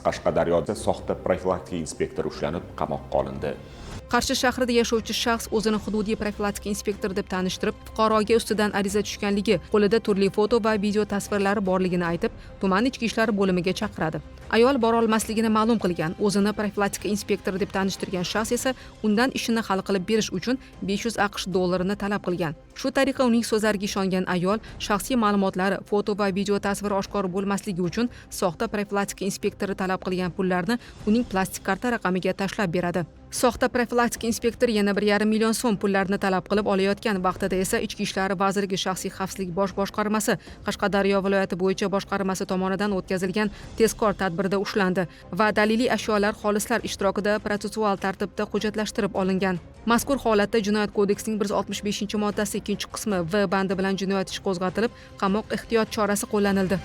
Qashqadaryoda soxta profilaktika inspektori ushlanib, qamoqqa olindi. Qarshi shahrida yashovchi shaxs o'zini hududiy profilaktika inspektori deb tanishtirib, fuqaroga ustidan ariza tushganligi, qo'lida turli foto va video tasvirlari borligini aytib, tuman ichki ishlar bo'limiga chaqiradi. Ayol bora olmasligini ma'lum qilgan, o'zini profilaktika inspektori deb tanishtirgan shaxs esa undan ishini hal qilib berish uchun 500 AQSh dollarini talab qilgan. Shu tariqa uning so'zlariga ishongan ayol shaxsiy ma'lumotlari, foto va video tasviri oshkor bo'lmasligi uchun soxta profilaktika inspektori talab qilgan pullarni uning plastik karta raqamiga tashlab beradi. Soxta profilaktika inspektori yana 1,5 million so'm pullarni talab qilib olayotgan vaqtida esa Ichki ishlar vazirligi shaxsiy xavfsizlik bosh boshqarmasi Qashqadaryo viloyati bo'yicha boshqarmasi tomonidan o'tkazilgan tezkor tadbirda ushlandi va daliliy ashyolar xolislar ishtirokida protsessual tartibda hujjatlashtirib olingan. Mazkur holatda Jinoyat kodeksining 165-moddasi 2-qismi V bandi bilan jinoyat ishi qo'zg'atilib, qamoq ehtiyot chorasi qo'llanildi.